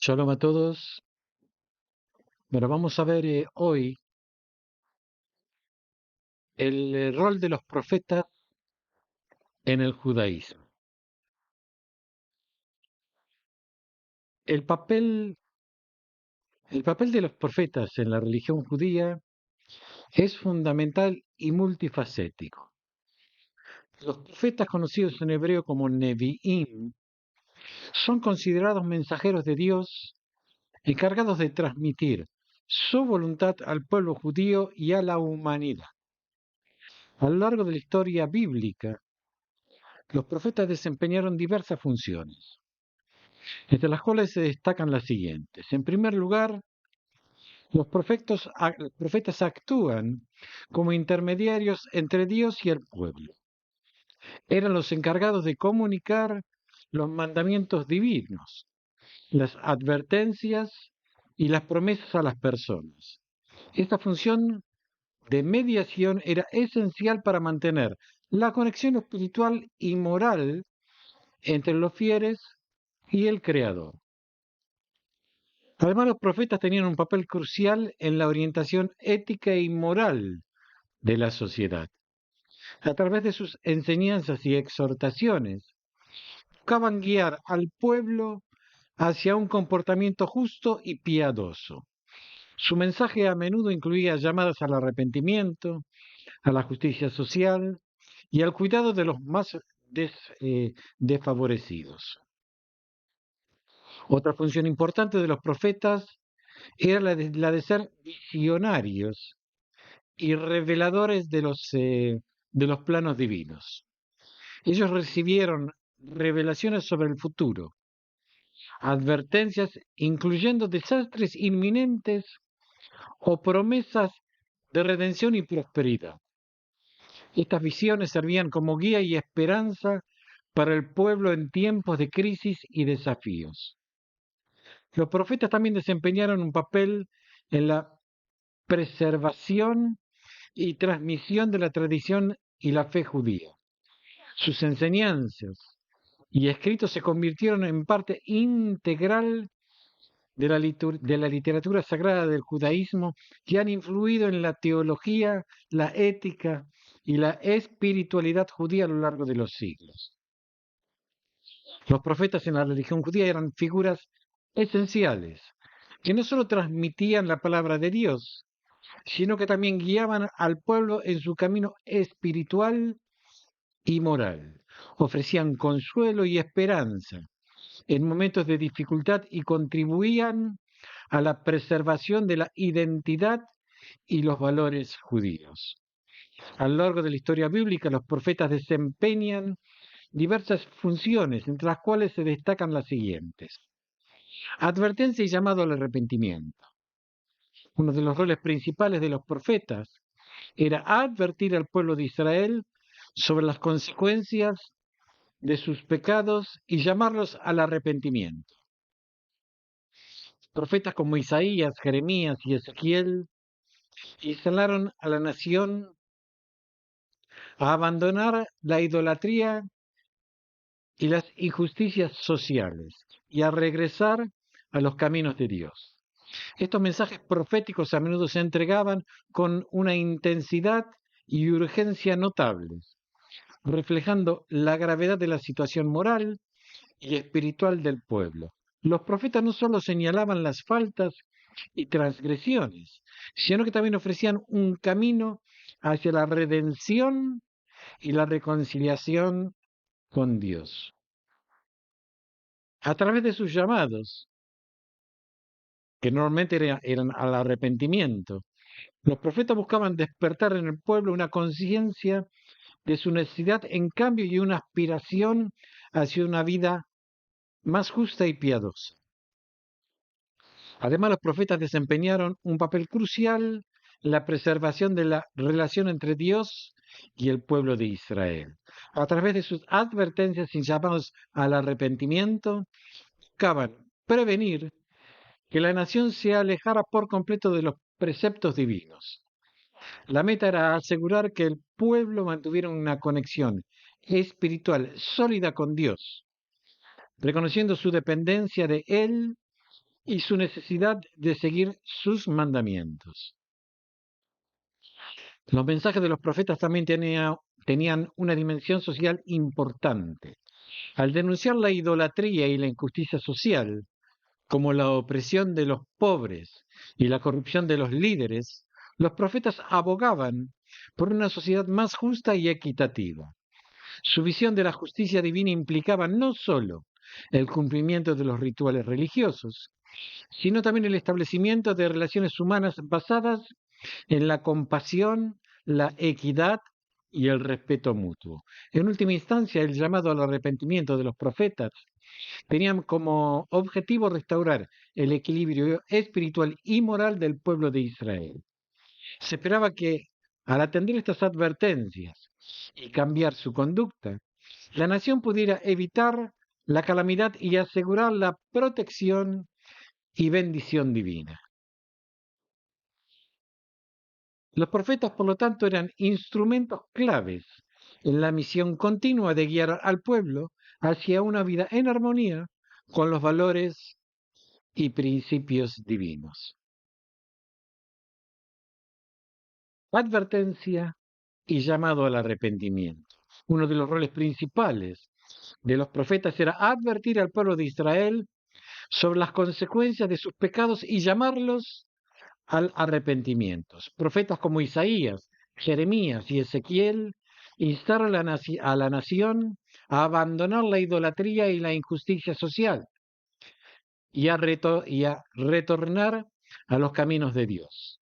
Shalom a todos. Bueno, vamos a ver hoy el rol de los profetas en el judaísmo. El papel, el papel de los profetas en la religión judía es fundamental y multifacético. Los profetas conocidos en hebreo como Nevi'im son considerados mensajeros de Dios encargados de transmitir su voluntad al pueblo judío y a la humanidad. A lo largo de la historia bíblica, los profetas desempeñaron diversas funciones, entre las cuales se destacan las siguientes. En primer lugar, los profetas actúan como intermediarios entre Dios y el pueblo. Eran los encargados de comunicar los mandamientos divinos, las advertencias y las promesas a las personas. Esta función de mediación era esencial para mantener la conexión espiritual y moral entre los fieles y el Creador. Además, los profetas tenían un papel crucial en la orientación ética y moral de la sociedad. A través de sus enseñanzas y exhortaciones, buscaban guiar al pueblo hacia un comportamiento justo y piadoso. Su mensaje a menudo incluía llamadas al arrepentimiento, a la justicia social y al cuidado de los más desfavorecidos. Otra función importante de los profetas era la de ser visionarios y reveladores de los planos divinos. Ellos recibieron revelaciones sobre el futuro, advertencias incluyendo desastres inminentes o promesas de redención y prosperidad. Estas visiones servían como guía y esperanza para el pueblo en tiempos de crisis y desafíos. Los profetas también desempeñaron un papel en la preservación y transmisión de la tradición y la fe judía. Sus enseñanzas y escritos se convirtieron en parte integral de la literatura sagrada del judaísmo y han influido en la teología, la ética y la espiritualidad judía a lo largo de los siglos. Los profetas en la religión judía eran figuras esenciales, que no solo transmitían la palabra de Dios, sino que también guiaban al pueblo en su camino espiritual y moral. Ofrecían consuelo y esperanza en momentos de dificultad y contribuían a la preservación de la identidad y los valores judíos. A lo largo de la historia bíblica, los profetas desempeñan diversas funciones, entre las cuales se destacan las siguientes. Advertencia y llamado al arrepentimiento. Uno de los roles principales de los profetas era advertir al pueblo de Israel sobre las consecuencias de sus pecados y llamarlos al arrepentimiento. Profetas como Isaías, Jeremías y Ezequiel instalaron a la nación a abandonar la idolatría y las injusticias sociales y a regresar a los caminos de Dios. Estos mensajes proféticos a menudo se entregaban con una intensidad y urgencia notables, reflejando la gravedad de la situación moral y espiritual del pueblo. Los profetas no solo señalaban las faltas y transgresiones, sino que también ofrecían un camino hacia la redención y la reconciliación con Dios. A través de sus llamados, que normalmente eran al arrepentimiento, los profetas buscaban despertar en el pueblo una conciencia de su necesidad en cambio y una aspiración hacia una vida más justa y piadosa. Además, los profetas desempeñaron un papel crucial en la preservación de la relación entre Dios y el pueblo de Israel. A través de sus advertencias y llamados al arrepentimiento, buscaban prevenir que la nación se alejara por completo de los preceptos divinos. La meta era asegurar que el pueblo mantuviera una conexión espiritual sólida con Dios, reconociendo su dependencia de Él y su necesidad de seguir sus mandamientos. Los mensajes de los profetas también tenían una dimensión social importante. Al denunciar la idolatría y la injusticia social, como la opresión de los pobres y la corrupción de los líderes, los profetas abogaban por una sociedad más justa y equitativa. Su visión de la justicia divina implicaba no solo el cumplimiento de los rituales religiosos, sino también el establecimiento de relaciones humanas basadas en la compasión, la equidad y el respeto mutuo. En última instancia, el llamado al arrepentimiento de los profetas tenían como objetivo restaurar el equilibrio espiritual y moral del pueblo de Israel. Se esperaba que, al atender estas advertencias y cambiar su conducta, la nación pudiera evitar la calamidad y asegurar la protección y bendición divina. Los profetas, por lo tanto, eran instrumentos claves en la misión continua de guiar al pueblo hacia una vida en armonía con los valores y principios divinos. Advertencia y llamado al arrepentimiento. Uno de los roles principales de los profetas era advertir al pueblo de Israel sobre las consecuencias de sus pecados y llamarlos al arrepentimiento. Profetas como Isaías, Jeremías y Ezequiel instaron a la nación a abandonar la idolatría y la injusticia social y a retornar a los caminos de Dios.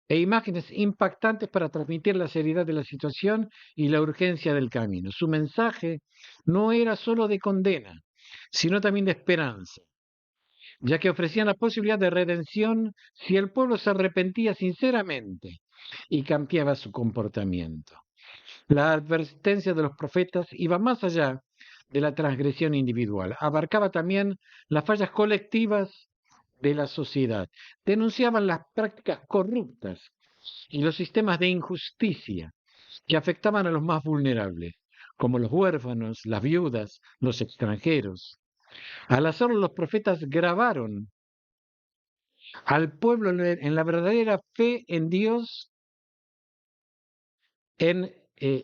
E imágenes impactantes para transmitir la seriedad de la situación y la urgencia del camino. Su mensaje no era solo de condena, sino también de esperanza, ya que ofrecían la posibilidad de redención si el pueblo se arrepentía sinceramente y cambiaba su comportamiento. La advertencia de los profetas iba más allá de la transgresión individual, abarcaba también las fallas colectivas de la sociedad, denunciaban las prácticas corruptas y los sistemas de injusticia que afectaban a los más vulnerables, como los huérfanos, las viudas, los extranjeros. Al hacerlo, los profetas grabaron al pueblo en la verdadera fe en Dios, en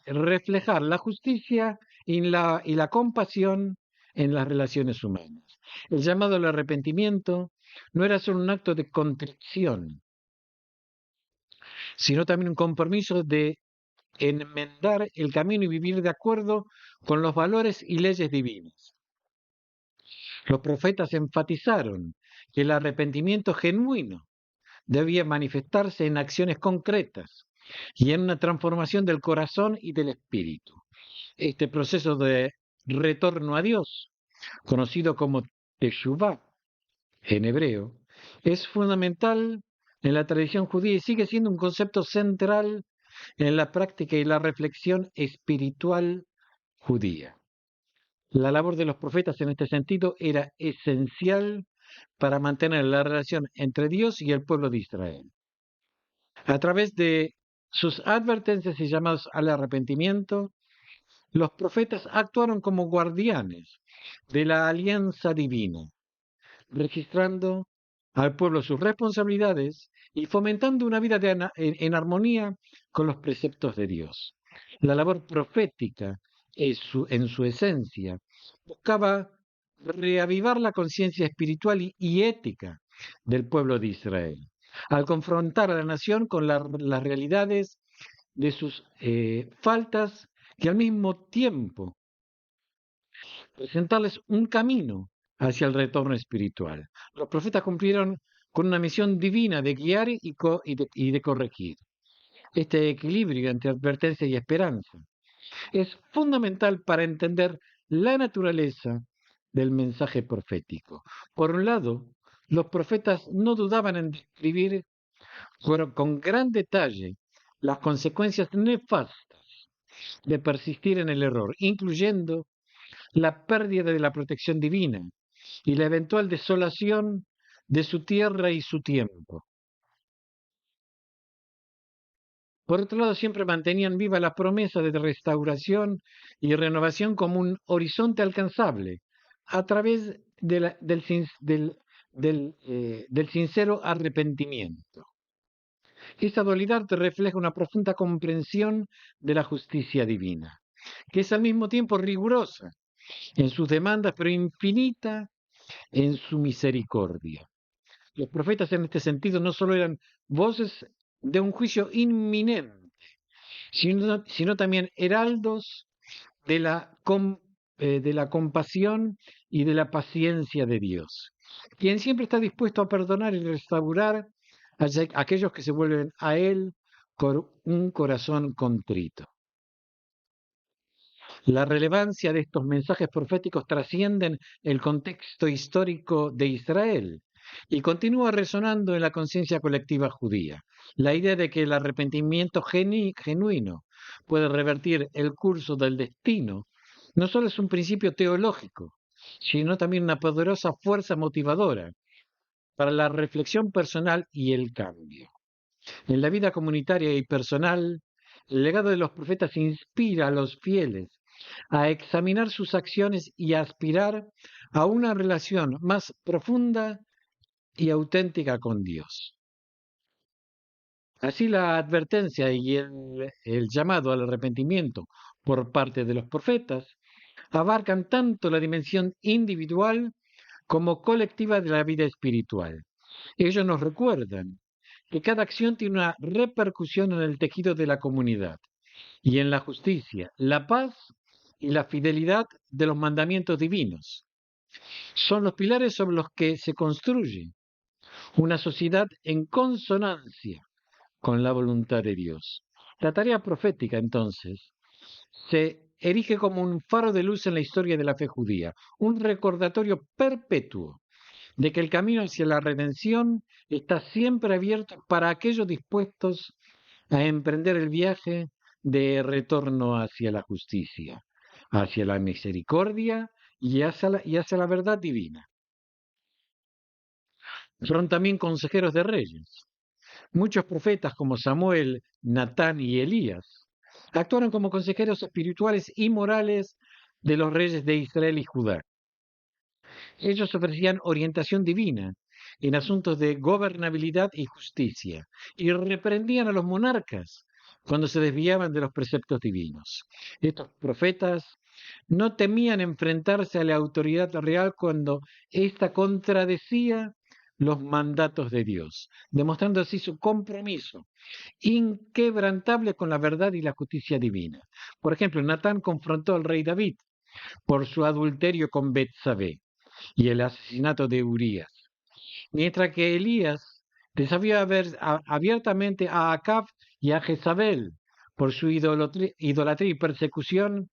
reflejar la justicia y la compasión en las relaciones humanas. El llamado al arrepentimiento no era solo un acto de contrición, sino también un compromiso de enmendar el camino y vivir de acuerdo con los valores y leyes divinas. Los profetas enfatizaron que el arrepentimiento genuino debía manifestarse en acciones concretas y en una transformación del corazón y del espíritu. Este proceso de retorno a Dios, conocido como Teshuvah en hebreo, es fundamental en la tradición judía y sigue siendo un concepto central en la práctica y la reflexión espiritual judía. La labor de los profetas en este sentido era esencial para mantener la relación entre Dios y el pueblo de Israel. A través de sus advertencias y llamados al arrepentimiento, los profetas actuaron como guardianes de la alianza divina, registrando al pueblo sus responsabilidades y fomentando una vida en armonía con los preceptos de Dios. La labor profética, en su esencia, buscaba reavivar la conciencia espiritual y ética del pueblo de Israel, al confrontar a la nación con las realidades de sus faltas y al mismo tiempo presentarles un camino hacia el retorno espiritual. Los profetas cumplieron con una misión divina de guiar y de corregir. Este equilibrio entre advertencia y esperanza es fundamental para entender la naturaleza del mensaje profético. Por un lado, los profetas no dudaban en describir con gran detalle las consecuencias nefastas de persistir en el error, incluyendo la pérdida de la protección divina y la eventual desolación de su tierra y su tiempo. Por otro lado, siempre mantenían viva la promesa de restauración y renovación como un horizonte alcanzable a través del sincero arrepentimiento. Esa dualidad refleja una profunda comprensión de la justicia divina, que es al mismo tiempo rigurosa en sus demandas, pero infinita en su misericordia. Los profetas en este sentido no solo eran voces de un juicio inminente, sino también heraldos de de la compasión y de la paciencia de Dios, quien siempre está dispuesto a perdonar y restaurar a aquellos que se vuelven a Él con un corazón contrito. La relevancia de estos mensajes proféticos trascienden el contexto histórico de Israel y continúa resonando en la conciencia colectiva judía. La idea de que el arrepentimiento genuino puede revertir el curso del destino no solo es un principio teológico, sino también una poderosa fuerza motivadora para la reflexión personal y el cambio. En la vida comunitaria y personal, el legado de los profetas inspira a los fieles a examinar sus acciones y a aspirar a una relación más profunda y auténtica con Dios. Así la advertencia y el llamado al arrepentimiento por parte de los profetas abarcan tanto la dimensión individual como colectiva de la vida espiritual. Ellos nos recuerdan que cada acción tiene una repercusión en el tejido de la comunidad y en la justicia, la paz y la fidelidad de los mandamientos divinos. Son los pilares sobre los que se construye una sociedad en consonancia con la voluntad de Dios. La tarea profética, entonces, se erige como un faro de luz en la historia de la fe judía, un recordatorio perpetuo de que el camino hacia la redención está siempre abierto para aquellos dispuestos a emprender el viaje de retorno hacia la justicia, hacia la misericordia y hacia la verdad divina. Son también consejeros de reyes. Muchos profetas como Samuel, Natán y Elías actuaron como consejeros espirituales y morales de los reyes de Israel y Judá. Ellos ofrecían orientación divina en asuntos de gobernabilidad y justicia y reprendían a los monarcas cuando se desviaban de los preceptos divinos. Estos profetas no temían enfrentarse a la autoridad real cuando ésta contradecía los mandatos de Dios, demostrando así su compromiso inquebrantable con la verdad y la justicia divina. Por ejemplo, Natán confrontó al rey David por su adulterio con Betsabé y el asesinato de Urías, mientras que Elías desafió abiertamente a Acab y a Jezabel por su idolatría y persecución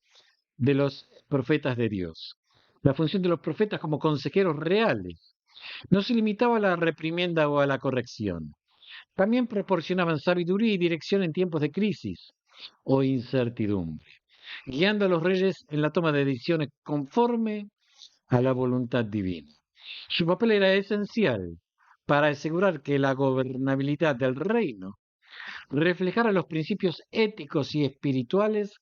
de los profetas de Dios. La función de los profetas como consejeros reales no se limitaba a la reprimienda o a la corrección. También proporcionaban sabiduría y dirección en tiempos de crisis o incertidumbre, guiando a los reyes en la toma de decisiones conforme a la voluntad divina. Su papel era esencial para asegurar que la gobernabilidad del reino reflejara los principios éticos y espirituales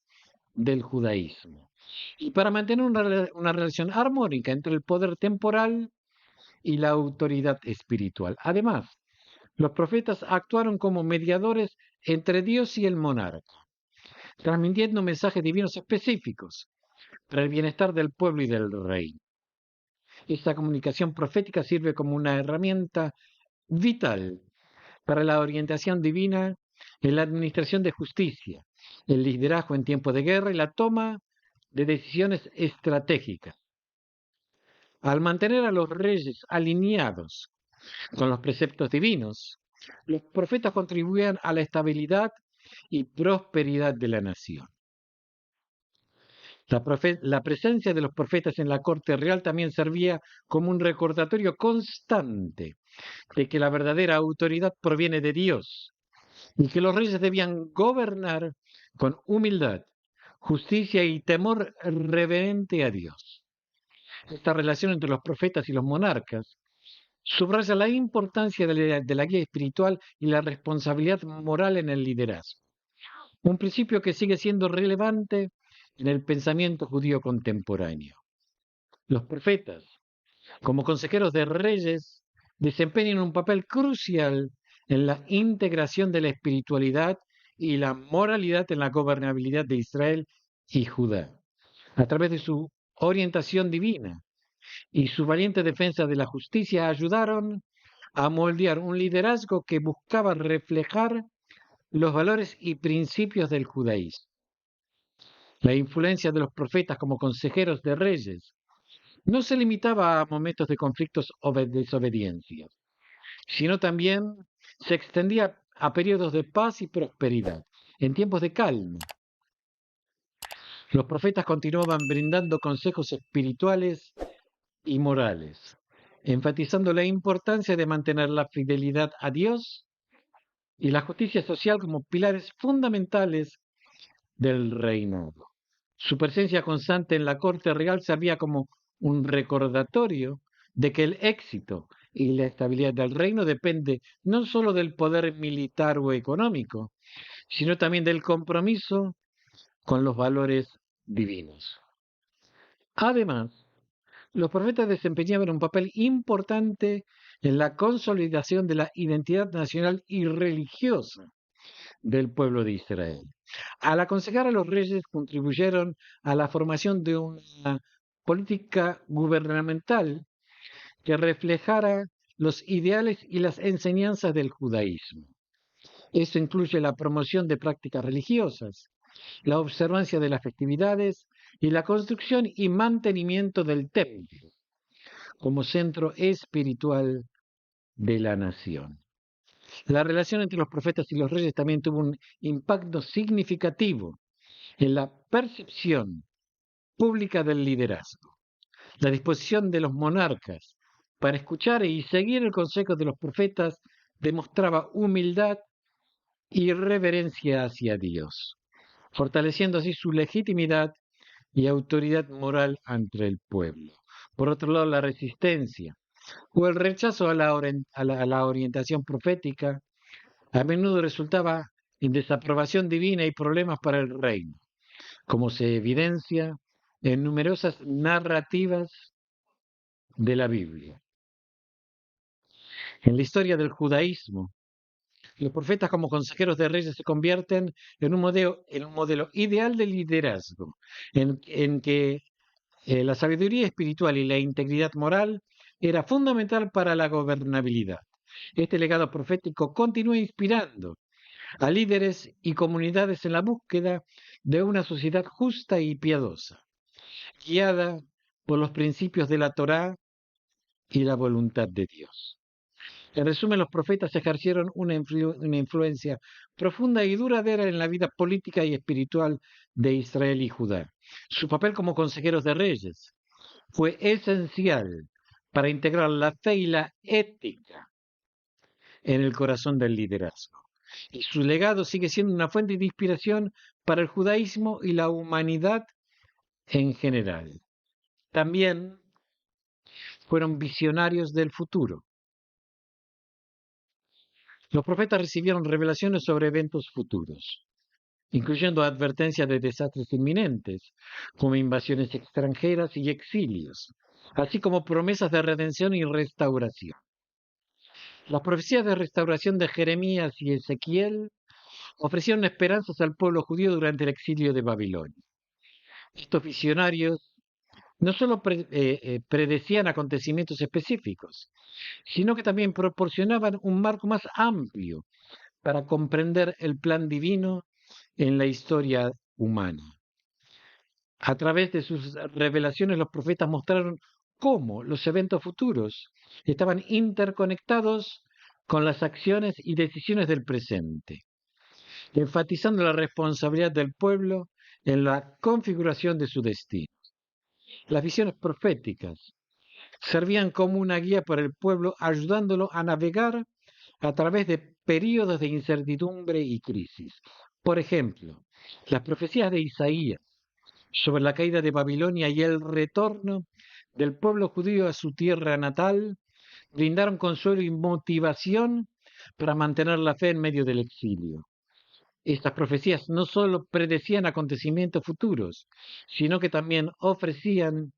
del judaísmo y para mantener una relación armónica entre el poder temporal y la autoridad espiritual. Además, los profetas actuaron como mediadores entre Dios y el monarca, transmitiendo mensajes divinos específicos para el bienestar del pueblo y del reino. Esta comunicación profética sirve como una herramienta vital para la orientación divina en la administración de justicia, el liderazgo en tiempos de guerra y la toma de decisiones estratégicas. Al mantener a los reyes alineados con los preceptos divinos, los profetas contribuían a la estabilidad y prosperidad de la nación. La presencia de los profetas en la corte real también servía como un recordatorio constante de que la verdadera autoridad proviene de Dios y que los reyes debían gobernar con humildad, justicia y temor reverente a Dios. Esta relación entre los profetas y los monarcas subraya la importancia de la guía espiritual y la responsabilidad moral en el liderazgo. un principio que sigue siendo relevante en el pensamiento judío contemporáneo. Los profetas, como consejeros de reyes, desempeñan un papel crucial en la integración de la espiritualidad y la moralidad en la gobernabilidad de Israel y Judá, a través de su orientación divina y su valiente defensa de la justicia, ayudaron a moldear un liderazgo que buscaba reflejar los valores y principios del judaísmo. La influencia de los profetas como consejeros de reyes no se limitaba a momentos de conflictos o desobediencia, sino también se extendía a periodos de paz y prosperidad. En tiempos de calma, los profetas continuaban brindando consejos espirituales y morales, enfatizando la importancia de mantener la fidelidad a Dios y la justicia social como pilares fundamentales del reinado. Su presencia constante en la corte real servía como un recordatorio de que el éxito y la estabilidad del reino depende no solo del poder militar o económico, sino también del compromiso con los valores divinos. Además, los profetas desempeñaban un papel importante en la consolidación de la identidad nacional y religiosa del pueblo de Israel. Al aconsejar a los reyes contribuyeron a la formación de una política gubernamental que reflejara los ideales y las enseñanzas del judaísmo. Esto incluye la promoción de prácticas religiosas, la observancia de las festividades y la construcción y mantenimiento del templo como centro espiritual de la nación. La relación entre los profetas y los reyes también tuvo un impacto significativo en la percepción pública del liderazgo. La disposición de los monarcas para escuchar y seguir el consejo de los profetas demostraba humildad y reverencia hacia Dios, fortaleciendo así su legitimidad y autoridad moral ante el pueblo. Por otro lado, la resistencia o el rechazo a la orientación profética a menudo resultaba en desaprobación divina y problemas para el reino, como se evidencia en numerosas narrativas de la Biblia. En la historia del judaísmo, los profetas como consejeros de reyes se convierten en un modelo ideal de liderazgo, en que la sabiduría espiritual y la integridad moral era fundamental para la gobernabilidad. Este legado profético continúa inspirando a líderes y comunidades en la búsqueda de una sociedad justa y piadosa, guiada por los principios de la Torá y la voluntad de Dios. En resumen, los profetas ejercieron una influencia profunda y duradera en la vida política y espiritual de Israel y Judá. Su papel como consejeros de reyes fue esencial para integrar la fe y la ética en el corazón del liderazgo. Y su legado sigue siendo una fuente de inspiración para el judaísmo y la humanidad en general. También fueron visionarios del futuro. Los profetas recibieron revelaciones sobre eventos futuros, incluyendo advertencias de desastres inminentes, como invasiones extranjeras y exilios, así como promesas de redención y restauración. Las profecías de restauración de Jeremías y Ezequiel ofrecieron esperanzas al pueblo judío durante el exilio de Babilonia. Estos visionarios no solo predecían acontecimientos específicos, sino que también proporcionaban un marco más amplio para comprender el plan divino en la historia humana. A través de sus revelaciones, los profetas mostraron cómo los eventos futuros estaban interconectados con las acciones y decisiones del presente, enfatizando la responsabilidad del pueblo en la configuración de su destino. Las visiones proféticas servían como una guía para el pueblo, ayudándolo a navegar a través de períodos de incertidumbre y crisis. Por ejemplo, las profecías de Isaías sobre la caída de Babilonia y el retorno del pueblo judío a su tierra natal brindaron consuelo y motivación para mantener la fe en medio del exilio. Estas profecías no solo predecían acontecimientos futuros, sino que también ofrecían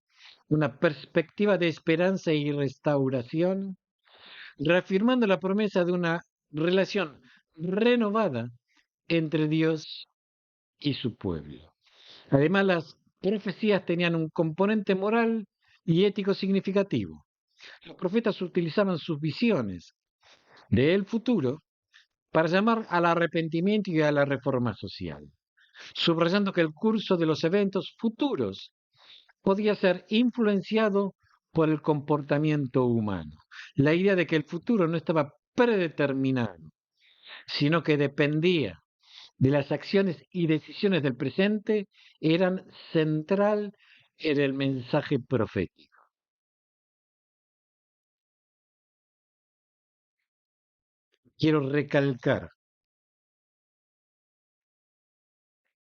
una perspectiva de esperanza y restauración, reafirmando la promesa de una relación renovada entre Dios y su pueblo. Además, las profecías tenían un componente moral y ético significativo. Los profetas utilizaban sus visiones del futuro para llamar al arrepentimiento y a la reforma social, subrayando que el curso de los eventos futuros podía ser influenciado por el comportamiento humano. La idea de que el futuro no estaba predeterminado, sino que dependía de las acciones y decisiones del presente, eran central en el mensaje profético. Quiero recalcar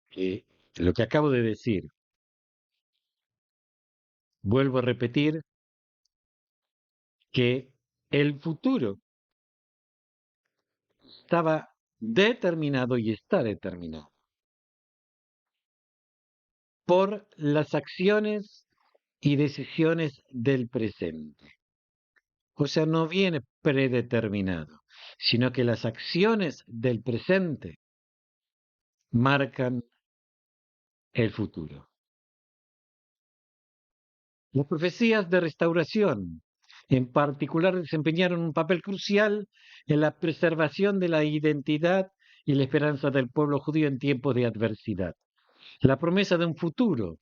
que lo que acabo de decir, vuelvo a repetir, que el futuro estaba determinado y está determinado por las acciones y decisiones del presente. O sea, no viene predeterminado, sino que las acciones del presente marcan el futuro. Las profecías de restauración, en particular, desempeñaron un papel crucial en la preservación de la identidad y la esperanza del pueblo judío en tiempos de adversidad. La promesa de un futuro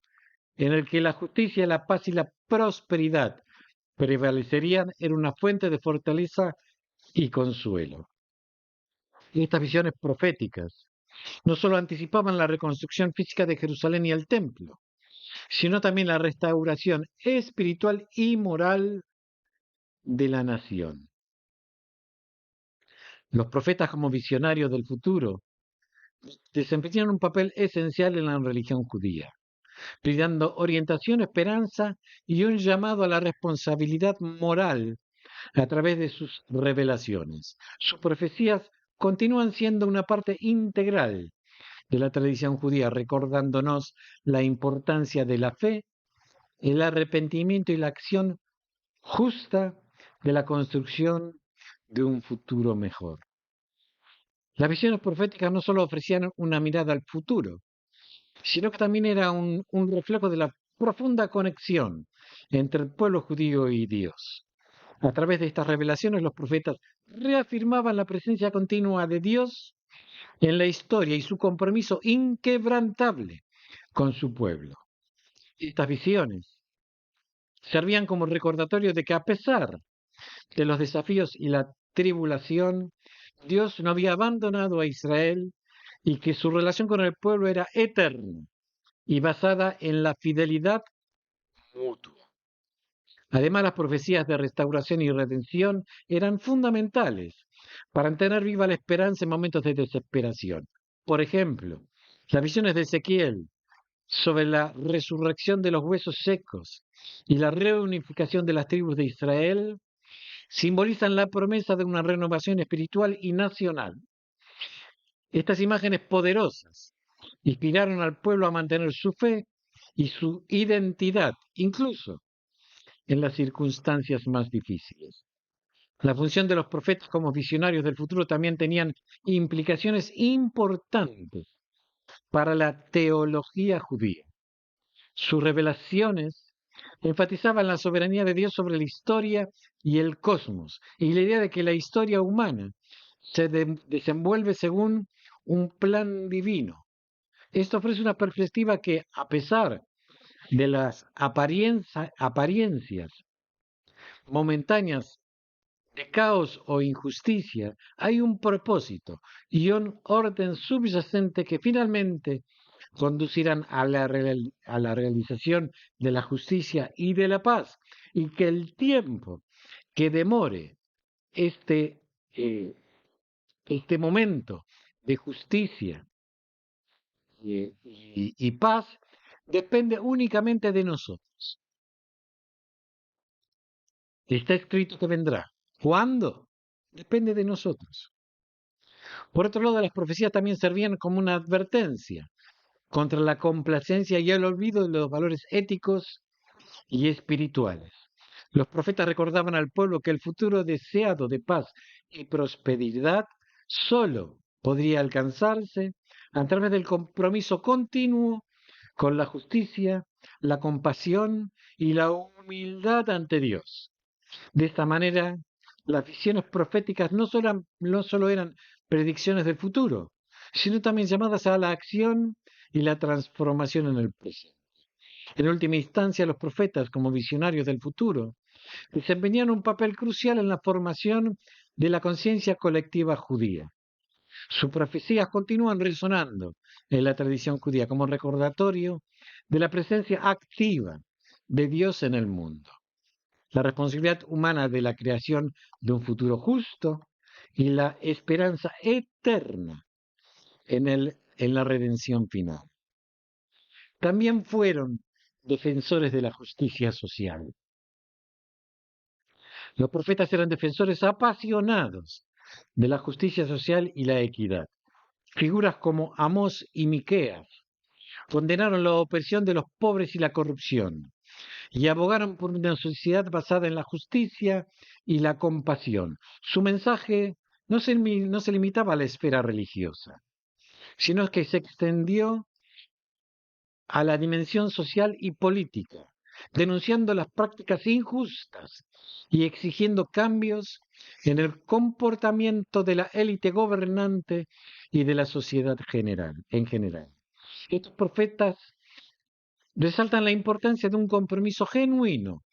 en el que la justicia, la paz y la prosperidad prevalecerían era una fuente de fortaleza y consuelo. Estas visiones proféticas no solo anticipaban la reconstrucción física de Jerusalén y el templo, sino también la restauración espiritual y moral de la nación. Los profetas como visionarios del futuro desempeñaron un papel esencial en la religión judía, brindando orientación, esperanza y un llamado a la responsabilidad moral a través de sus revelaciones. Sus profecías continúan siendo una parte integral de la tradición judía, recordándonos la importancia de la fe, el arrepentimiento y la acción justa de la construcción de un futuro mejor. Las visiones proféticas no solo ofrecían una mirada al futuro, sino que también era un reflejo de la profunda conexión entre el pueblo judío y Dios. A través de estas revelaciones, los profetas reafirmaban la presencia continua de Dios en la historia y su compromiso inquebrantable con su pueblo. Estas visiones servían como recordatorio de que a pesar de los desafíos y la tribulación, Dios no había abandonado a Israel y que su relación con el pueblo era eterna y basada en la fidelidad mutua. Además, las profecías de restauración y redención eran fundamentales para mantener viva la esperanza en momentos de desesperación. Por ejemplo, las visiones de Ezequiel sobre la resurrección de los huesos secos y la reunificación de las tribus de Israel simbolizan la promesa de una renovación espiritual y nacional. Estas imágenes poderosas inspiraron al pueblo a mantener su fe y su identidad, incluso en las circunstancias más difíciles. La función de los profetas como visionarios del futuro también tenían implicaciones importantes para la teología judía. Sus revelaciones enfatizaban la soberanía de Dios sobre la historia y el cosmos, y la idea de que la historia humana se desenvuelve según un plan divino. Esto ofrece una perspectiva que, a pesar de las apariencias momentáneas de caos o injusticia, hay un propósito y un orden subyacente que finalmente conducirán a la realización de la justicia y de la paz, y que el tiempo que demore este, eh, este momento de justicia y paz depende únicamente de nosotros. Está escrito que vendrá. ¿Cuándo? Depende de nosotros. Por otro lado, las profecías también servían como una advertencia contra la complacencia y el olvido de los valores éticos y espirituales. Los profetas recordaban al pueblo que el futuro deseado de paz y prosperidad solo podría alcanzarse a través del compromiso continuo con la justicia, la compasión y la humildad ante Dios. De esta manera, las visiones proféticas no solo eran predicciones del futuro, sino también llamadas a la acción y la transformación en el presente. En última instancia, los profetas, como visionarios del futuro, desempeñaron un papel crucial en la formación de la conciencia colectiva judía. Sus profecías continúan resonando en la tradición judía como recordatorio de la presencia activa de Dios en el mundo, la responsabilidad humana de la creación de un futuro justo y la esperanza eterna en la redención final. También fueron defensores de la justicia social. Los profetas eran defensores apasionados de la justicia social y la equidad. Figuras como Amós y Miqueas condenaron la opresión de los pobres y la corrupción y abogaron por una sociedad basada en la justicia y la compasión. Su mensaje no se limitaba a la esfera religiosa, sino que se extendió a la dimensión social y política, denunciando las prácticas injustas y exigiendo cambios en el comportamiento de la élite gobernante y de la sociedad en general. Estos profetas resaltan la importancia de un compromiso genuino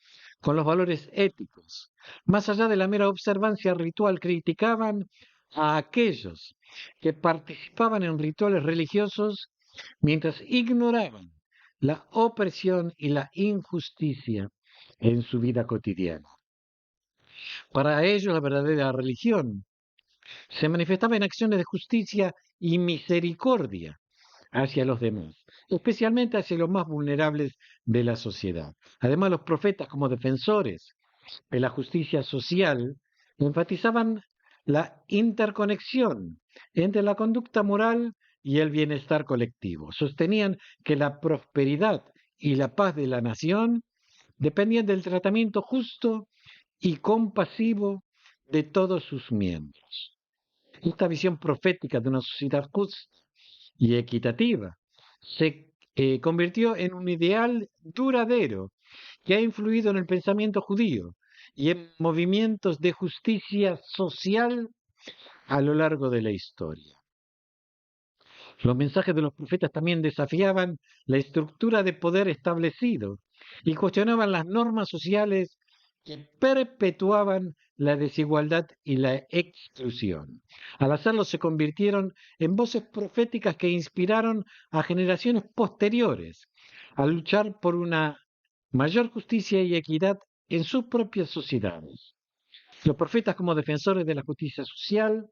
con los valores éticos. Más allá de la mera observancia ritual, criticaban a aquellos que participaban en rituales religiosos mientras ignoraban la opresión y la injusticia en su vida cotidiana. Para ellos la verdadera religión se manifestaba en acciones de justicia y misericordia hacia los demás, especialmente hacia los más vulnerables de la sociedad. Además, los profetas, como defensores de la justicia social, enfatizaban la interconexión entre la conducta moral y el bienestar colectivo. Sostenían que la prosperidad y la paz de la nación dependían del tratamiento justo y compasivo de todos sus miembros. Esta visión profética de una sociedad justa y equitativa se convirtió en un ideal duradero que ha influido en el pensamiento judío y en movimientos de justicia social a lo largo de la historia. Los mensajes de los profetas también desafiaban la estructura de poder establecido y cuestionaban las normas sociales que perpetuaban la desigualdad y la exclusión. Al hacerlo se convirtieron en voces proféticas que inspiraron a generaciones posteriores a luchar por una mayor justicia y equidad en sus propias sociedades. Los profetas, como defensores de la justicia social,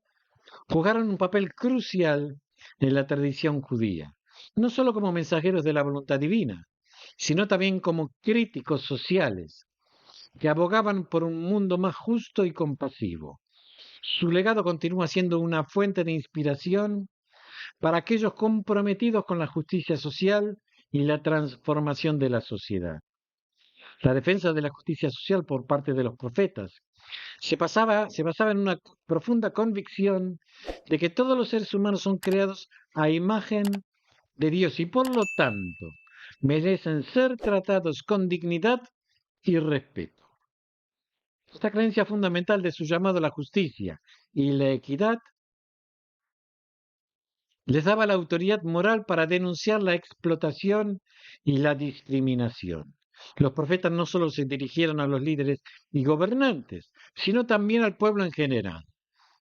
jugaron un papel crucial en la tradición judía, no solo como mensajeros de la voluntad divina, sino también como críticos sociales que abogaban por un mundo más justo y compasivo. Su legado continúa siendo una fuente de inspiración para aquellos comprometidos con la justicia social y la transformación de la sociedad. La defensa de la justicia social por parte de los profetas se basaba en una profunda convicción de que todos los seres humanos son creados a imagen de Dios y por lo tanto merecen ser tratados con dignidad y respeto. Esta creencia fundamental de su llamado a la justicia y la equidad les daba la autoridad moral para denunciar la explotación y la discriminación. Los profetas no solo se dirigieron a los líderes y gobernantes, sino también al pueblo en general,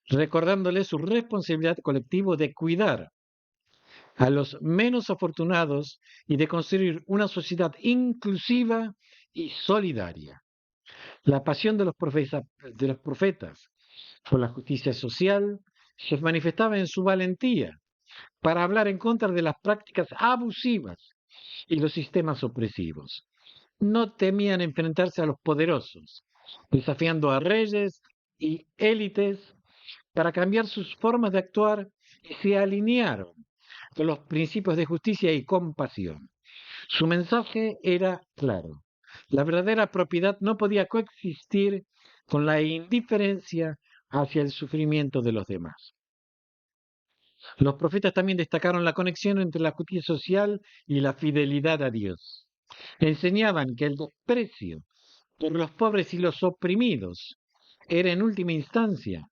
recordándoles su responsabilidad colectiva de cuidar a los menos afortunados y de construir una sociedad inclusiva y solidaria. La pasión de los profetas por la justicia social se manifestaba en su valentía para hablar en contra de las prácticas abusivas y los sistemas opresivos. No temían enfrentarse a los poderosos, desafiando a reyes y élites para cambiar sus formas de actuar y se alinearon con los principios de justicia y compasión. Su mensaje era claro. La verdadera propiedad no podía coexistir con la indiferencia hacia el sufrimiento de los demás. Los profetas también destacaron la conexión entre la justicia social y la fidelidad a Dios. Enseñaban que el desprecio por los pobres y los oprimidos era en última instancia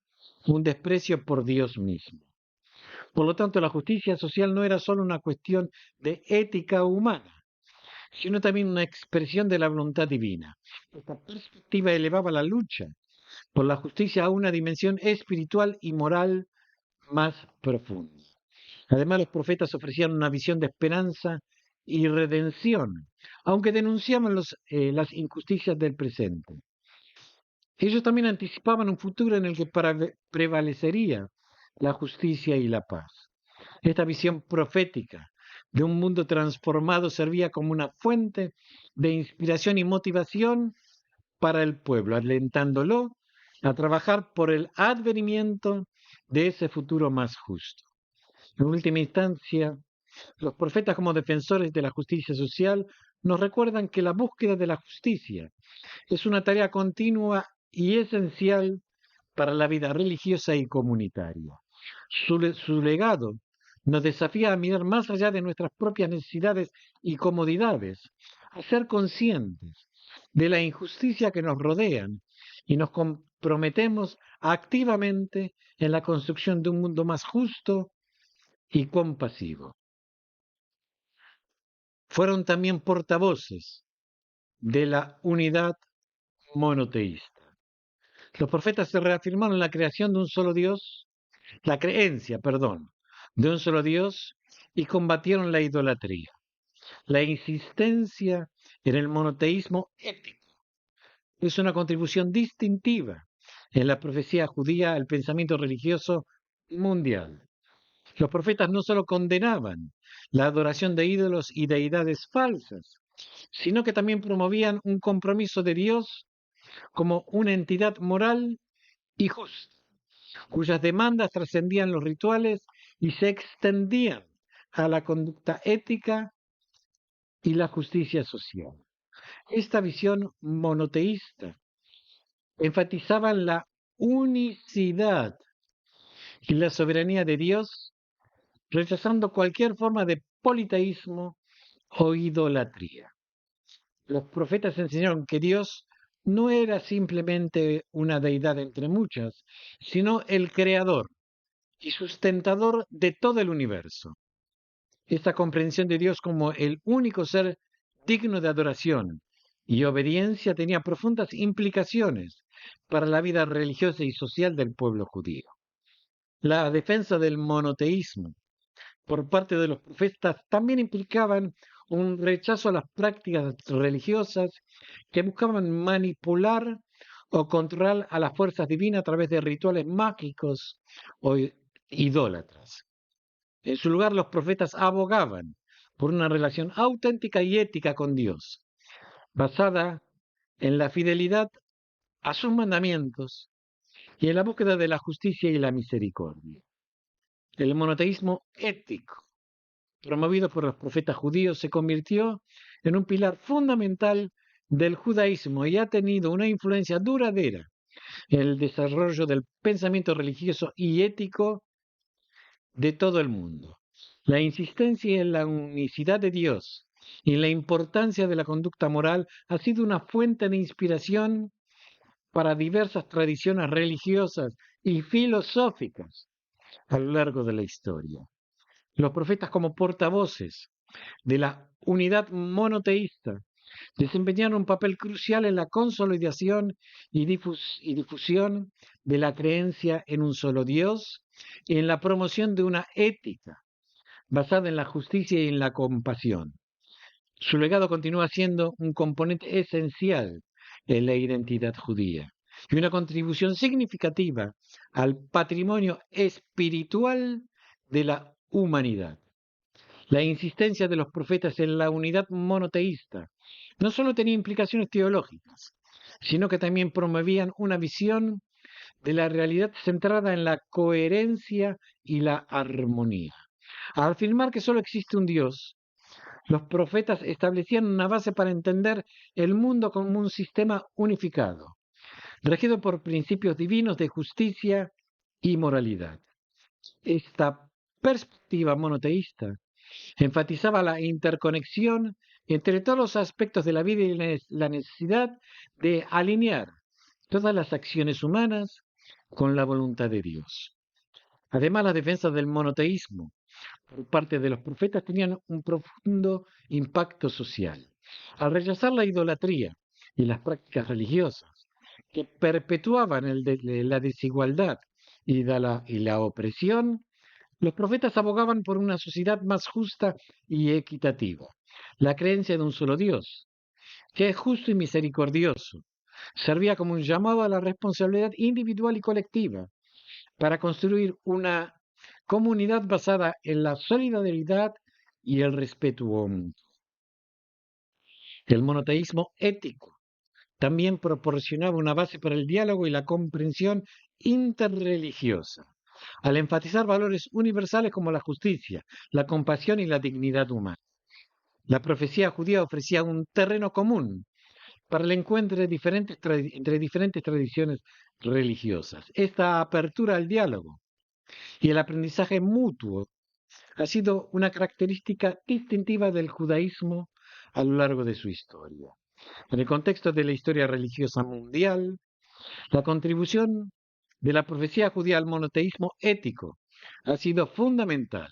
un desprecio por Dios mismo. Por lo tanto, la justicia social no era solo una cuestión de ética humana, sino también una expresión de la voluntad divina. Esta perspectiva elevaba la lucha por la justicia a una dimensión espiritual y moral más profunda. Además, los profetas ofrecían una visión de esperanza y redención, aunque denunciaban las injusticias del presente. Ellos también anticipaban un futuro en el que prevalecería la justicia y la paz. Esta visión profética de un mundo transformado servía como una fuente de inspiración y motivación para el pueblo, alentándolo a trabajar por el advenimiento de ese futuro más justo. En última instancia, los profetas como defensores de la justicia social nos recuerdan que la búsqueda de la justicia es una tarea continua y esencial para la vida religiosa y comunitaria. Su legado nos desafía a mirar más allá de nuestras propias necesidades y comodidades, a ser conscientes de la injusticia que nos rodean y nos comprometemos activamente en la construcción de un mundo más justo y compasivo. Fueron también portavoces de la unidad monoteísta. Los profetas se reafirmaron la creación de un solo Dios, la creencia, perdón, de un solo Dios y combatieron la idolatría. La insistencia en el monoteísmo ético es una contribución distintiva en la profecía judía al pensamiento religioso mundial. Los profetas no solo condenaban la adoración de ídolos y deidades falsas, sino que también promovían un compromiso de Dios como una entidad moral y justa, cuyas demandas trascendían los rituales y se extendían a la conducta ética y la justicia social. Esta visión monoteísta enfatizaba la unicidad y la soberanía de Dios, rechazando cualquier forma de politeísmo o idolatría. Los profetas enseñaron que Dios no era simplemente una deidad entre muchas, sino el creador y sustentador de todo el universo. Esta comprensión de Dios como el único ser digno de adoración y obediencia tenía profundas implicaciones para la vida religiosa y social del pueblo judío. La defensa del monoteísmo por parte de los profetas también implicaban un rechazo a las prácticas religiosas que buscaban manipular o controlar a las fuerzas divinas a través de rituales mágicos o idólatras. En su lugar, los profetas abogaban por una relación auténtica y ética con Dios, basada en la fidelidad a sus mandamientos y en la búsqueda de la justicia y la misericordia. El monoteísmo ético, promovido por los profetas judíos, se convirtió en un pilar fundamental del judaísmo y ha tenido una influencia duradera en el desarrollo del pensamiento religioso y ético de todo el mundo. La insistencia en la unicidad de Dios y la importancia de la conducta moral ha sido una fuente de inspiración para diversas tradiciones religiosas y filosóficas a lo largo de la historia. Los profetas como portavoces de la unidad monoteísta desempeñaron un papel crucial en la consolidación y difusión de la creencia en un solo Dios y en la promoción de una ética basada en la justicia y en la compasión. Su legado continúa siendo un componente esencial en la identidad judía y una contribución significativa al patrimonio espiritual de la humanidad. La insistencia de los profetas en la unidad monoteísta no solo tenía implicaciones teológicas, sino que también promovían una visión de la realidad centrada en la coherencia y la armonía. Al afirmar que solo existe un Dios, los profetas establecían una base para entender el mundo como un sistema unificado, regido por principios divinos de justicia y moralidad. Esta perspectiva monoteísta enfatizaba la interconexión entre todos los aspectos de la vida y la necesidad de alinear todas las acciones humanas con la voluntad de Dios. Además, las defensas del monoteísmo por parte de los profetas tenían un profundo impacto social. Al rechazar la idolatría y las prácticas religiosas que perpetuaban la desigualdad y la opresión, los profetas abogaban por una sociedad más justa y equitativa. La creencia de un solo Dios, que es justo y misericordioso, servía como un llamado a la responsabilidad individual y colectiva para construir una comunidad basada en la solidaridad y el respeto mutuo. El monoteísmo ético también proporcionaba una base para el diálogo y la comprensión interreligiosa, al enfatizar valores universales como la justicia, la compasión y la dignidad humana. La profecía judía ofrecía un terreno común para el encuentro entre diferentes tradiciones religiosas. Esta apertura al diálogo y el aprendizaje mutuo ha sido una característica distintiva del judaísmo a lo largo de su historia. En el contexto de la historia religiosa mundial, la contribución de la profecía judía al monoteísmo ético ha sido fundamental.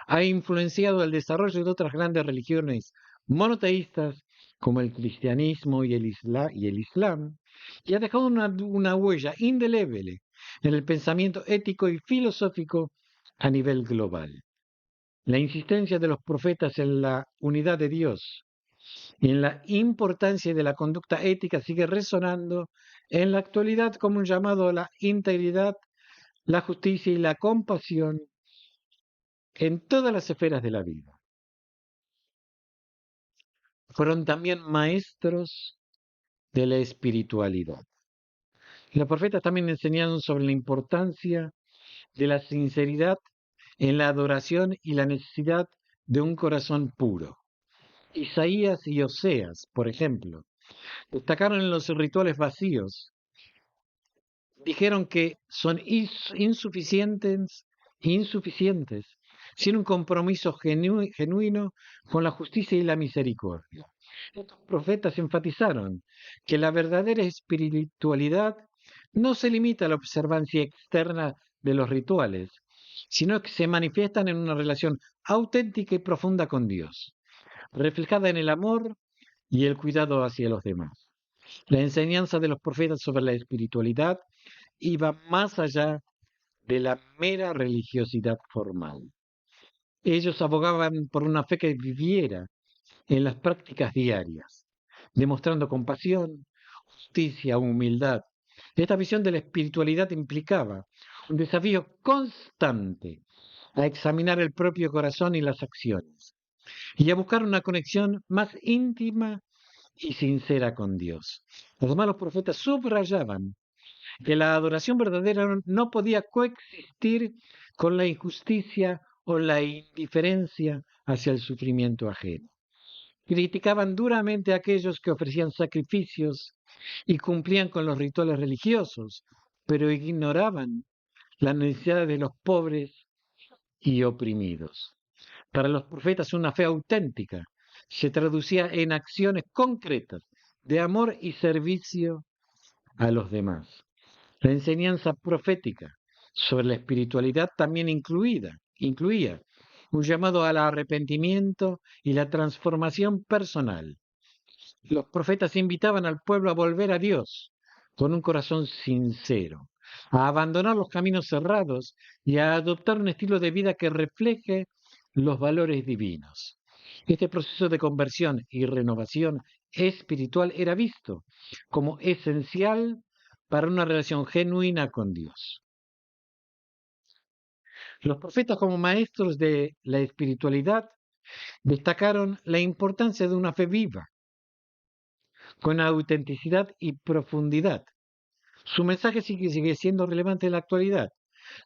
Ha influenciado el desarrollo de otras grandes religiones monoteístas como el cristianismo y el islam, y ha dejado una huella indeleble en el pensamiento ético y filosófico a nivel global. La insistencia de los profetas en la unidad de Dios y en la importancia de la conducta ética sigue resonando en la actualidad como un llamado a la integridad, la justicia y la compasión en todas las esferas de la vida. Fueron también maestros de la espiritualidad. Los profetas también enseñaron sobre la importancia de la sinceridad en la adoración y la necesidad de un corazón puro. Isaías y Oseas, por ejemplo, destacaron en los rituales vacíos. Dijeron que son insuficientes, sin un compromiso genuino con la justicia y la misericordia. Estos profetas enfatizaron que la verdadera espiritualidad no se limita a la observancia externa de los rituales, sino que se manifiestan en una relación auténtica y profunda con Dios, reflejada en el amor y el cuidado hacia los demás. La enseñanza de los profetas sobre la espiritualidad iba más allá de la mera religiosidad formal. Ellos abogaban por una fe que viviera en las prácticas diarias, demostrando compasión, justicia, humildad. Esta visión de la espiritualidad implicaba un desafío constante a examinar el propio corazón y las acciones, y a buscar una conexión más íntima y sincera con Dios. Además, los profetas subrayaban que la adoración verdadera no podía coexistir con la injusticia o la indiferencia hacia el sufrimiento ajeno. Criticaban duramente a aquellos que ofrecían sacrificios y cumplían con los rituales religiosos, pero ignoraban las necesidades de los pobres y oprimidos. Para los profetas una fe auténtica se traducía en acciones concretas de amor y servicio a los demás. La enseñanza profética sobre la espiritualidad también incluía un llamado al arrepentimiento y la transformación personal. Los profetas invitaban al pueblo a volver a Dios con un corazón sincero, a abandonar los caminos cerrados y a adoptar un estilo de vida que refleje los valores divinos. Este proceso de conversión y renovación espiritual era visto como esencial para una relación genuina con Dios. Los profetas como maestros de la espiritualidad destacaron la importancia de una fe viva, con autenticidad y profundidad. Su mensaje sigue siendo relevante en la actualidad,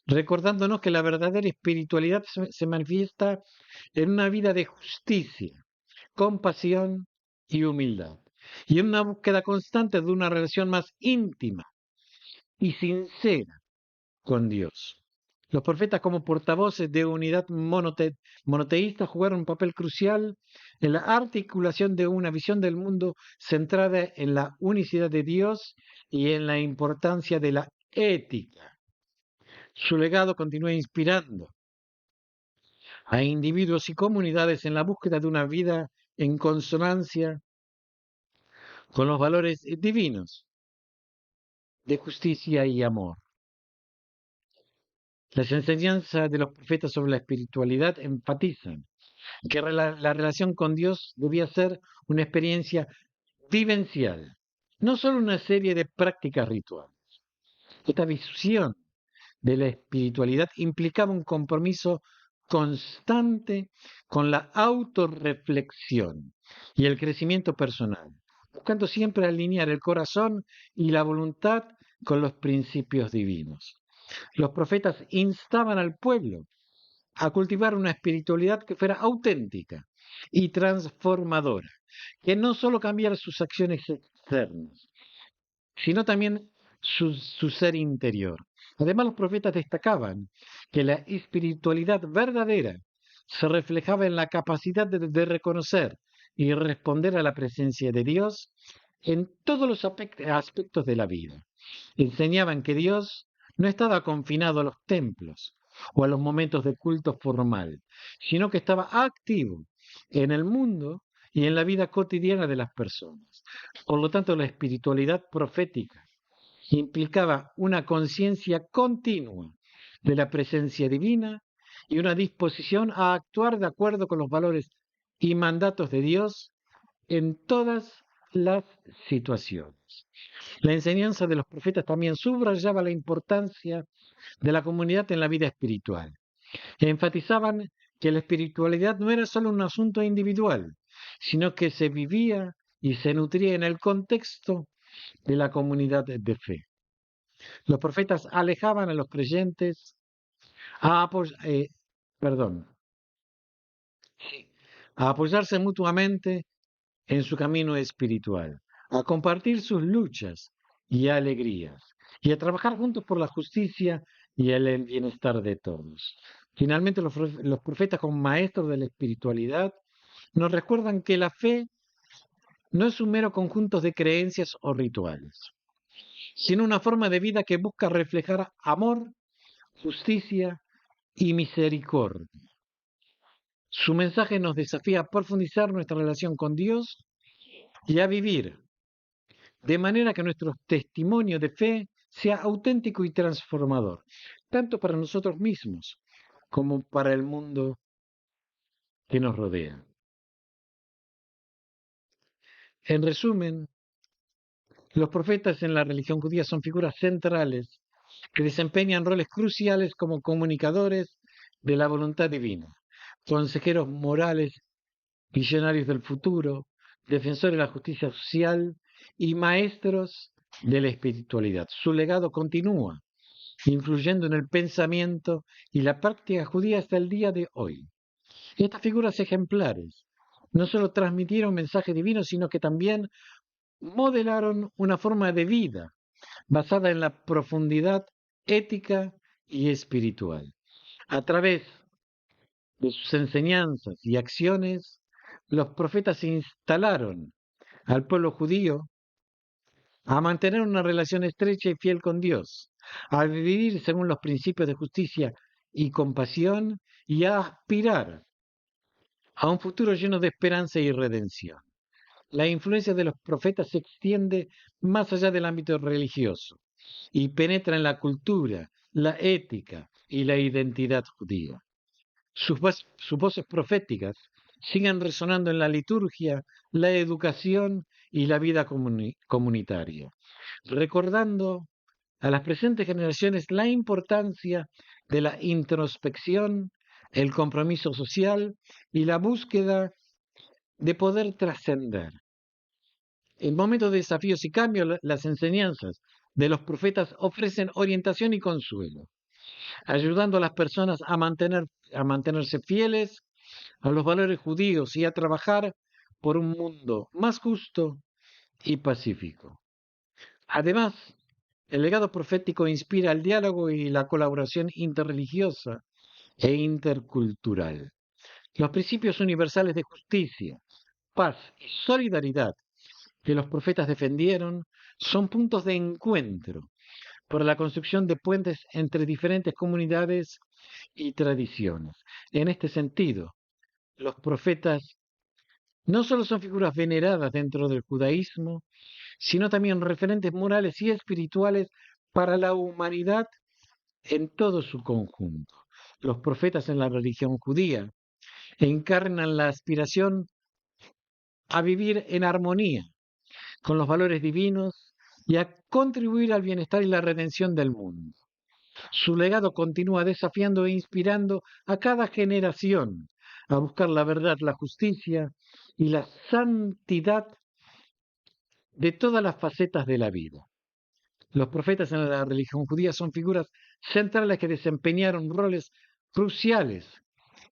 recordándonos que la verdadera espiritualidad se manifiesta en una vida de justicia, compasión y humildad, y en una búsqueda constante de una relación más íntima y sincera con Dios. Los profetas como portavoces de unidad monoteísta jugaron un papel crucial en la articulación de una visión del mundo centrada en la unicidad de Dios y en la importancia de la ética. Su legado continúa inspirando a individuos y comunidades en la búsqueda de una vida en consonancia con los valores divinos de justicia y amor. Las enseñanzas de los profetas sobre la espiritualidad enfatizan que la relación con Dios debía ser una experiencia vivencial, no solo una serie de prácticas rituales. Esta visión de la espiritualidad implicaba un compromiso constante con la autorreflexión y el crecimiento personal, buscando siempre alinear el corazón y la voluntad con los principios divinos. Los profetas instaban al pueblo a cultivar una espiritualidad que fuera auténtica y transformadora, que no solo cambiara sus acciones externas, sino también su ser interior. Además, los profetas destacaban que la espiritualidad verdadera se reflejaba en la capacidad de reconocer y responder a la presencia de Dios en todos los aspectos de la vida. Enseñaban que Dios no estaba confinado a los templos o a los momentos de culto formal, sino que estaba activo en el mundo y en la vida cotidiana de las personas. Por lo tanto, la espiritualidad profética implicaba una conciencia continua de la presencia divina y una disposición a actuar de acuerdo con los valores y mandatos de Dios en todas las situaciones. La enseñanza de los profetas también subrayaba la importancia de la comunidad en la vida espiritual. Enfatizaban que la espiritualidad no era solo un asunto individual, sino que se vivía y se nutría en el contexto de la comunidad de fe. Los profetas alejaban a los creyentes a, perdón, a apoyarse mutuamente en su camino espiritual, a compartir sus luchas y alegrías, y a trabajar juntos por la justicia y el bienestar de todos. Finalmente, los profetas como maestros de la espiritualidad nos recuerdan que la fe no es un mero conjunto de creencias o rituales, sino una forma de vida que busca reflejar amor, justicia y misericordia. Su mensaje nos desafía a profundizar nuestra relación con Dios y a vivir de manera que nuestro testimonio de fe sea auténtico y transformador, tanto para nosotros mismos como para el mundo que nos rodea. En resumen, los profetas en la religión judía son figuras centrales que desempeñan roles cruciales como comunicadores de la voluntad divina, consejeros morales, visionarios del futuro, defensores de la justicia social y maestros de la espiritualidad. Su legado continúa, influyendo en el pensamiento y la práctica judía hasta el día de hoy. Estas figuras ejemplares no solo transmitieron mensajes divinos, sino que también modelaron una forma de vida basada en la profundidad ética y espiritual. A través de sus enseñanzas y acciones, los profetas instalaron al pueblo judío a mantener una relación estrecha y fiel con Dios, a vivir según los principios de justicia y compasión y a aspirar a un futuro lleno de esperanza y redención. La influencia de los profetas se extiende más allá del ámbito religioso y penetra en la cultura, la ética y la identidad judía. Sus voces proféticas siguen resonando en la liturgia, la educación y la vida comunitaria, recordando a las presentes generaciones la importancia de la introspección, el compromiso social y la búsqueda de poder trascender. En momentos de desafíos y cambios, las enseñanzas de los profetas ofrecen orientación y consuelo, ayudando a las personas a mantenerse fieles a los valores judíos y a trabajar por un mundo más justo y pacífico. Además, el legado profético inspira el diálogo y la colaboración interreligiosa e intercultural. Los principios universales de justicia, paz y solidaridad que los profetas defendieron son puntos de encuentro para la construcción de puentes entre diferentes comunidades y tradiciones. En este sentido, los profetas no solo son figuras veneradas dentro del judaísmo, sino también referentes morales y espirituales para la humanidad en todo su conjunto. Los profetas en la religión judía encarnan la aspiración a vivir en armonía con los valores divinos y a contribuir al bienestar y la redención del mundo. Su legado continúa desafiando e inspirando a cada generación a buscar la verdad, la justicia y la santidad de todas las facetas de la vida. Los profetas en la religión judía son figuras centrales que desempeñaron roles cruciales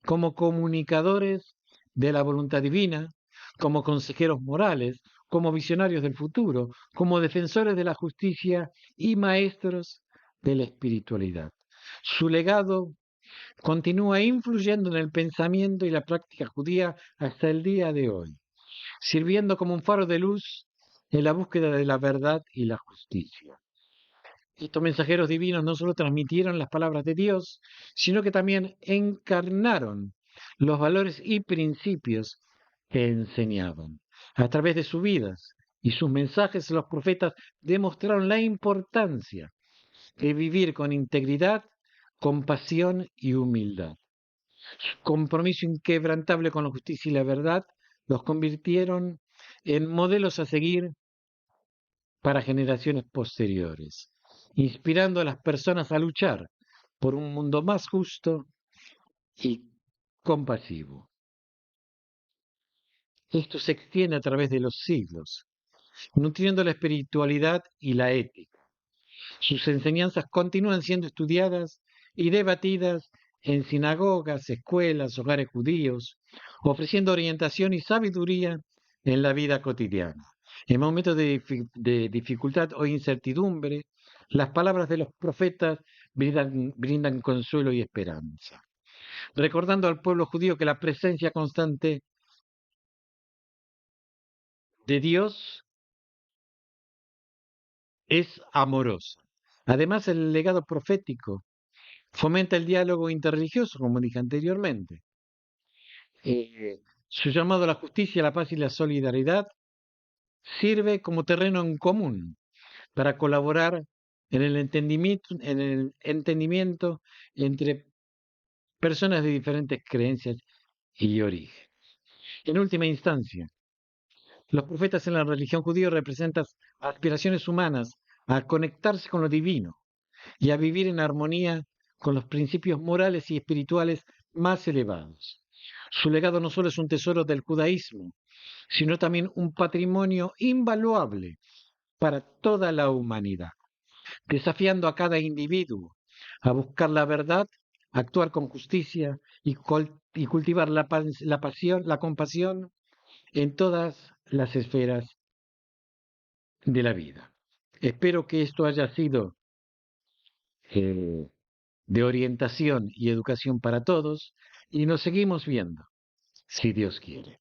como comunicadores de la voluntad divina, como consejeros morales, como visionarios del futuro, como defensores de la justicia y maestros de la espiritualidad. Su legado continúa influyendo en el pensamiento y la práctica judía hasta el día de hoy, sirviendo como un faro de luz en la búsqueda de la verdad y la justicia. Estos mensajeros divinos no solo transmitieron las palabras de Dios, sino que también encarnaron los valores y principios que enseñaban. A través de sus vidas y sus mensajes, los profetas demostraron la importancia de vivir con integridad, compasión y humildad. Su compromiso inquebrantable con la justicia y la verdad los convirtieron en modelos a seguir para generaciones posteriores, inspirando a las personas a luchar por un mundo más justo y compasivo. Esto se extiende a través de los siglos, nutriendo la espiritualidad y la ética. Sus enseñanzas continúan siendo estudiadas y debatidas en sinagogas, escuelas, hogares judíos, ofreciendo orientación y sabiduría en la vida cotidiana. En momentos de dificultad o incertidumbre, las palabras de los profetas brindan consuelo y esperanza, recordando al pueblo judío que la presencia constante de Dios es amorosa. Además, el legado profético fomenta el diálogo interreligioso, como dije anteriormente. Su llamado a la justicia, la paz y la solidaridad sirve como terreno en común para colaborar en el entendimiento entre personas de diferentes creencias y origen. En última instancia, los profetas en la religión judía representan aspiraciones humanas a conectarse con lo divino y a vivir en armonía con los principios morales y espirituales más elevados. Su legado no solo es un tesoro del judaísmo, sino también un patrimonio invaluable para toda la humanidad, desafiando a cada individuo a buscar la verdad, actuar con justicia y cultivar la compasión en todas las esferas de la vida. Espero que esto haya sido eh, de orientación y educación para todos y nos seguimos viendo, si Dios quiere.